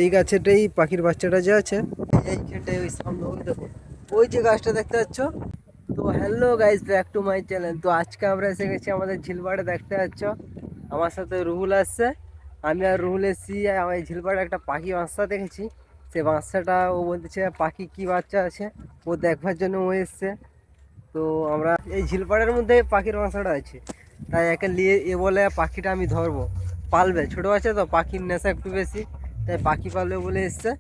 এই গাছেটাই পাখির বাচ্চাটা যে আছে এইখানটায় ওই সামনে ওই দেখো ওই যে গাছটা দেখতে পাচ্ছ। তো hello guys, back to my channel. তো আজকে আমরা এসে গেছি আমাদের ঝিলপাড়ে, দেখতে পাচ্ছ আমার সাথে রুহুল আসছে। আমি আর রুহুল এসেছি, আমার এই ঝিলপাড়ে একটা পাখি বাচ্চা দেখেছি। সে বাচ্চাটা ও বলতেছে পাখি কি বাচ্চা আছে, ও দেখবার জন্য ও এসছে। তো আমরা এই ঝিলপাড়ের মধ্যে পাখির বাসাটা আছে, তাই একে নিয়ে এ বলে পাখিটা আমি ধরবো, পালবে। ছোটো আছে তো, পাখির নেশা একটু বেশি, তাই পাখি পালবে বলে এসছে।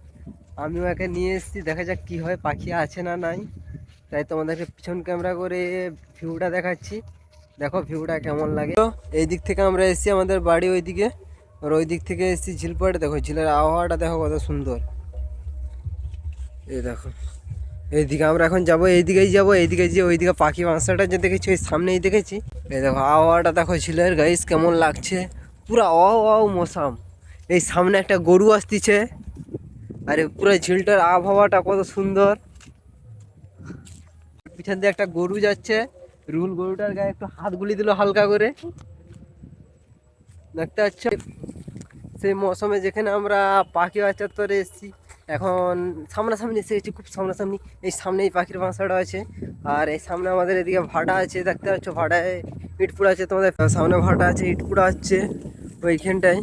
আমিও একে নিয়ে এসেছি, দেখা যাক কী হয়, পাখি আছে না নাই। তাই তোমাদেরকে পিছন ক্যামেরা করে ভিউটা দেখাচ্ছি, দেখো ভিউটা কেমন লাগে। তো এই দিক থেকে আমরা এসেছি, আমাদের বাড়ি ওইদিকে, আর ওই দিক থেকে এসেছি ঝিলপাড়ে। দেখো ঝিলের আবহাওয়াটা দেখো কত সুন্দর, এই দেখো। এইদিকে আমরা এখন যাবো, এইদিকেই যাবো, এইদিকে যে ওইদিকে পাখি বাসাটা যে দেখেছি ওই সামনেই দেখেছি। এই দেখো আবহাওয়াটা দেখো ঝিলের গাইস কেমন লাগছে, পুরা অও মৌসাম। এই সামনে একটা গরু আসতিছে, আরে পুরো ঝিলটার আবহাওয়াটা কত সুন্দর। পিছন দিয়ে একটা গরু যাচ্ছে, রুল গরুটার গায়ে একটু হাত গুলি দিল হালকা করে, দেখতে পাচ্ছ। সেই মৌসুমে যেখানে আমরা পাখি বাচ্চা তোরে এসেছি, এখন সামনাসামনি এসে গেছি, খুব সামনাসামনি। এই সামনেই পাখির বাসাটা আছে, আর এই সামনে আমাদের এদিকে ভাটা আছে, দেখতে পাচ্ছ ভাটায় ইট পুড়া আছে। তোমাদের সামনে ভাটা আছে, ইট পুড়া হচ্ছে ওইখানটায়।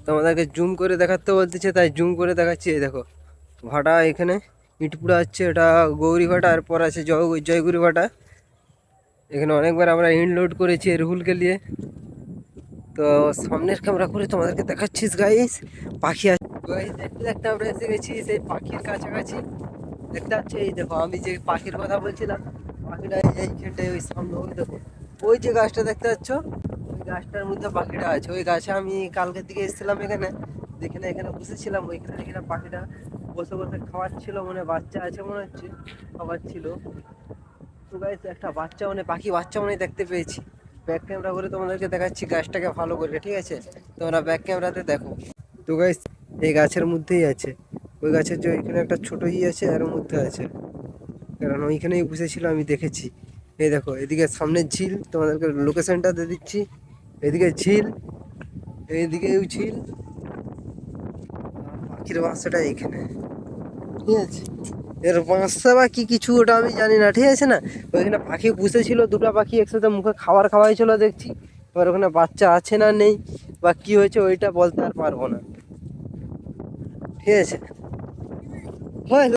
তোমাদেরকে জুম করে দেখাতে বলতেছে, তাই জুম করে দেখাচ্ছি। এই দেখো ভাটা, এখানে ইট পুড়া হচ্ছে, এটা গৌরী ভাটা, আর পর আছে জয়গুরি ভাটা। এখানে অনেকবার আমরা ইট লোড করেছি রুহুলকে নিয়ে। তো সামনের ক্যামেরা করে তোমাদেরকে দেখাচ্ছিস গাইস, পাখি আছে। দেখতে দেখতে আমরা এসে গেছি সেই পাখির কাছাকাছি, দেখতে পাচ্ছি। এই দেখো আমি যে পাখির কথা বলছিলাম, পাখিটা এইখানটায় ওই সামনে ওই দেখো ওই যে গাছটা দেখতে পাচ্ছ, ওই গাছটার মধ্যে পাখিটা আছে। ওই গাছে আমি কালকের দিকে এসেছিলাম, এখানে যেখানে এখানে বসেছিলাম ওইখানে এখানে পাখিটা বসে বসে খাওয়াচ্ছিল, মনে বাচ্চা আছে মনে হচ্ছে, খাওয়াচ্ছিল। তো গাইস একটা বাচ্চা মানে পাখি বাচ্চা মানে দেখতে পেয়েছি। ব্যাক ক্যামেরা করে তোমাদেরকে দেখাচ্ছি গাছটাকে ভালো করে, ঠিক আছে? তোমরা ব্যাক ক্যামেরাতে দেখো। তো গাইস এই গাছের মধ্যেই আছে, ওই গাছের যে ওইখানে একটা ছোটো আছে, এর মধ্যে আছে, কারণ ওইখানেই বসেছিল আমি দেখেছি। এই দেখো এদিকে সামনে ঝিল, তোমাদেরকে লোকেশনটা দিয়ে দিচ্ছি। এদিকে ঝিল, এইদিকেও ঝিল, পাখির বাসাটা এইখানে, ঠিক আছে? এর বাসা বা কি কিছু ওটা আমি জানি না, ঠিক আছে না? ওইখানে পাখি পুষেছিল, দুটো পাখি একসাথে মুখে খাবার খাওয়াইছিল দেখছি। এবার ওখানে বাচ্চা আছে না নেই বা কি হয়েছে ওইটা বলতে আর পারবো না, ঠিক আছে? হয়